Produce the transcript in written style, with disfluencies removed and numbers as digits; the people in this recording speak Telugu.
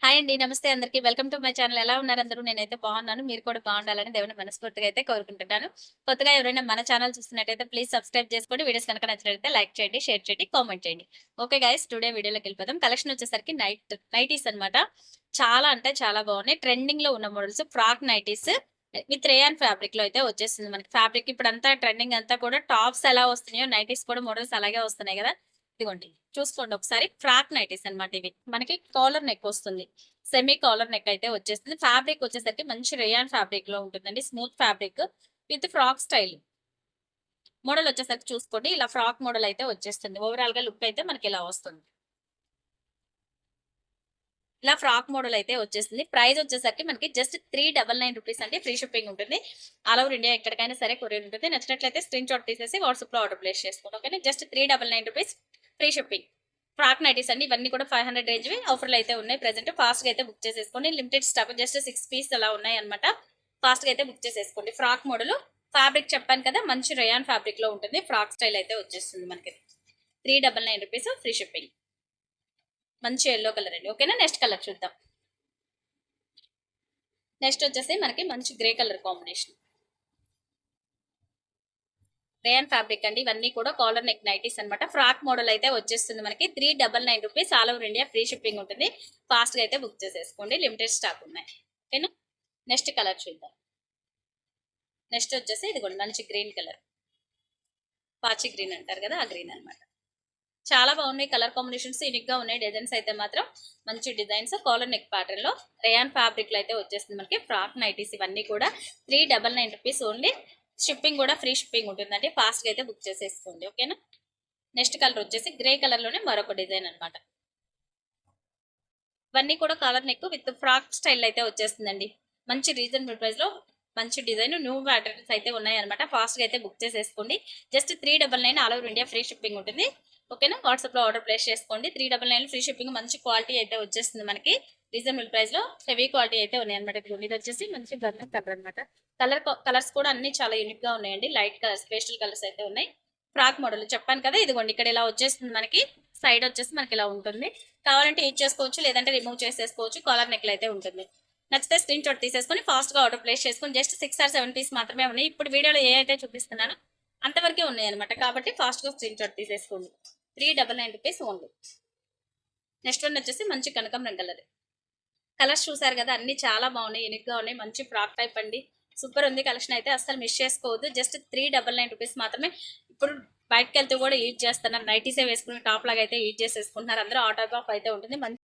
హాయ్ అండి. నమస్తే అందరికి. Welcome to my channel. ఎలా ఉన్నారు అందరూ? నేనైతే బాగున్నాను. మీరు కూడా బాగుండాలని దేవుని మనస్ఫూర్తిగా అయితే కోరుకుంటున్నాను. కొత్తగా ఎవరైనా మన ఛానల్ చూస్తున్నట్టయితే ప్లీజ్ సబ్స్క్రైబ్ చేసుకోండి. వీడియోస్ కనుక నచ్చినట్లయితే లైక్ చేయండి, షేర్ చేయండి, కామెంట్ చేయండి. ఓకే గైస్, టుడే వీడియోలోకి వెళ్ళిపోదాం. కలెక్షన్ వచ్చేసరికి నైటీస్ అన్నమాట. చాలా అంటే చాలా బాగున్నాయి. ట్రెండింగ్ లో ఉన్న models frock nighties with rayon fabric లో అయితే వచ్చేసింది మనకి. ఫ్యాబ్రిక్ ఇప్పుడంతా ట్రెండింగ్ అంతా కూడా టాప్స్ ఎలా వస్తున్నాయో నైటీస్ కూడా మోడల్స్ అలాగే వస్తున్నాయి కదా. ఇదిగోండి చూసుకోండి ఒకసారి. ఫ్రాక్ నైటీస్ అన్నమాట ఇవి. మనకి కాలర్ నెక్ వస్తుంది. సెమీ కాలర్ నెక్ అయితే వచ్చేస్తుంది. ఫ్యాబ్రిక్ వచ్చేసరికి మంచి రేయాన్ ఫ్యాబ్రిక్ లో ఉంటుందండి. Smooth fabric with frock style model వచ్చేసరికి చూసుకోండి. ఇలా ఫ్రాక్ మోడల్ అయితే వచ్చేస్తుంది. ఓవరాల్ గా లుక్ అయితే మనకి ఇలా వస్తుంది. ఇలా ఫ్రాక్ మోడల్ అయితే వచ్చేస్తుంది. ప్రైస్ వచ్చేసరికి మనకి జస్ట్ 399 రూపీస్ అండి. ఫ్రీ షిప్పింగ్ ఉంటుంది. ఆల్ ఓవర్ ఇండియా ఎక్కడికైనా సరే కొరియర్ ఉంటుంది. నచ్చినట్లయితే స్క్రీన్ షాట్ తీసేసి వాట్సాప్ లో ఆర్డర్ ప్లేస్ చేసుకోండి. ఓకేనా, just 399 rupees free shipping. Frock nighties అండి. ఇవన్నీ కూడా 500 రేంజ్ ఆఫర్లు అయితే ఉన్నాయి. ప్రెసెంట్ ఫాస్ట్ గా అయితే బుక్ చేసేసుకోండి. లిమిటెడ్ స్టాక్, జస్ట్ 6 పీస్ అలా ఉన్నాయి అనమాట. ఫాస్ట్ గా అయితే బుక్ చేసేసుకోండి. ఫ్రాక్ మోడల్ ఫ్యాబ్రిక్ చెప్పాను కదా, మంచి రేయాన్ ఫ్యాబ్రిక్ లో ఉంటుంది. ఫ్రాక్ స్టైల్ అయితే వచ్చేస్తుంది మనకి. 399 రూపీస్ ఫ్రీ షిప్పింగ్. మంచి ఎల్లో కలర్ అండి. ఓకేనా, నెక్స్ట్ కలర్ చూద్దాం. నెక్స్ట్ వచ్చేసి మనకి మంచి grey colour combination. Rayon fabric అండి. ఇవన్నీ కూడా కాలర్ నెక్ నైటీస్ అనమాట. ఫ్రాక్ మోడల్ అయితే వచ్చేస్తుంది మనకి. 399 rupees. All over India free shipping ఉంటుంది. ఫాస్ట్ గా అయితే బుక్ చేసేసుకోండి. లిమిటెడ్ స్టాక్ ఉన్నాయి. ఓకేనా, నెక్స్ట్ కలర్ చూద్దాం. నెక్స్ట్ వచ్చేసి ఇదిగోండి మంచి గ్రీన్ కలర్. పాచి గ్రీన్ అంటారు కదా, ఆ గ్రీన్ అనమాట. చాలా బాగున్నాయి కలర్ కాంబినేషన్స్. యూనిక్ గా ఉన్నాయి. డిజైన్స్ అయితే మాత్రం మంచి డిజైన్స్. కాలర్ నెక్ ప్యాటర్న్ లో రేయాన్ ఫ్యాబ్రిక్ లో అయితే వచ్చేస్తుంది మనకి. ఫ్రాక్ నైటీస్ ఇవన్నీ కూడా 399 రూపీస్ ఓన్లీ. షిప్పింగ్ కూడా ఫ్రీ షిప్పింగ్ ఉంటుందండి. ఫాస్ట్ గా అయితే బుక్ చేసేసుకోండి. ఓకేనా, నెక్స్ట్ కలర్ వచ్చేసి గ్రే కలర్ లోనే మరొక డిజైన్ అనమాట. ఇవన్నీ కూడా colour neck with frock style అయితే వచ్చేస్తుందండి. మంచి రీజనబుల్ ప్రైస్ లో మంచి డిజైన్ న్యూ ప్యాటర్న్స్ అయితే ఉన్నాయి అనమాట. ఫాస్ట్ గా అయితే బుక్ చేసేసుకోండి. Just 399 all over India free shipping ఉంటుంది. ఓకేనా, వాట్సాప్ లో ఆర్డర్ ప్లేస్ చేసుకోండి. 399 ఫ్రీ షిప్పింగ్. మంచి క్వాలిటీ అయితే వచ్చేస్తుంది మనకి. రీజనబుల్ ప్రైస్ లో హెవీ క్వాలిటీ అయితే ఉన్నాయి అనమాట. ఇది వచ్చేసి మంచి గర్లెన్ కలర్ అనమాట. కలర్స్ కూడా అన్ని చాలా యూనిక్ గా ఉన్నాయండి. లైట్ కలర్స్, పేస్టల్ కలర్స్ అయితే ఉన్నాయి. ఫ్రాక్ మోడల్ చెప్పాను కదా, ఇదిగోండి ఇక్కడ ఇలా వచ్చేస్తుంది మనకి. సైడ్ వచ్చేసి మనకి ఇలా ఉంటుంది. కావాలంటే యూజ్ చేసుకోవచ్చు, లేదంటే రిమూవ్ చేసేసుకోవచ్చు. కాలర్ నెక్లు అయితే ఉంటుంది. నచ్చితే స్క్రీన్ షాట్ తీసేసుకొని ఫాస్ట్ గా ఆర్డర్ ప్లేస్ చేసుకొని జస్ట్ 6 or 7 పీస్ మాత్రమే ఉన్నాయి. ఇప్పుడు వీడియోలో ఏ అయితే చూపిస్తున్నానో అంతవరకే ఉన్నాయి అనమాట. కాబట్టి ఫాస్ట్ గా స్క్రీన్ షాట్ తీసేసుకోండి. 399 రూపీస్ ఓన్లీ. నెక్స్ట్ వన్ వచ్చేసి మంచి కనకాంబరం కలర్. కలర్స్ చూసారు కదా, అన్ని చాలా బాగున్నాయి, యూనిక్ గా ఉన్నాయి. మంచి ఫ్రాక్ టైప్ అండి. సూపర్ ఉంది కలెక్షన్ అయితే. అస్సలు మిస్ చేసుకోవద్దు. జస్ట్ 399 రూపీస్ మాత్రమే. ఇప్పుడు బయటకు వెళ్తూ కూడా యూజ్ చేస్తున్నారు. నైటీసే వేసుకుని టాప్ లాగా అయితే యూజ్ చేసేసుకుంటున్నారు అందరూ. ఆటో ఆఫ్ అయితే ఉంటుంది.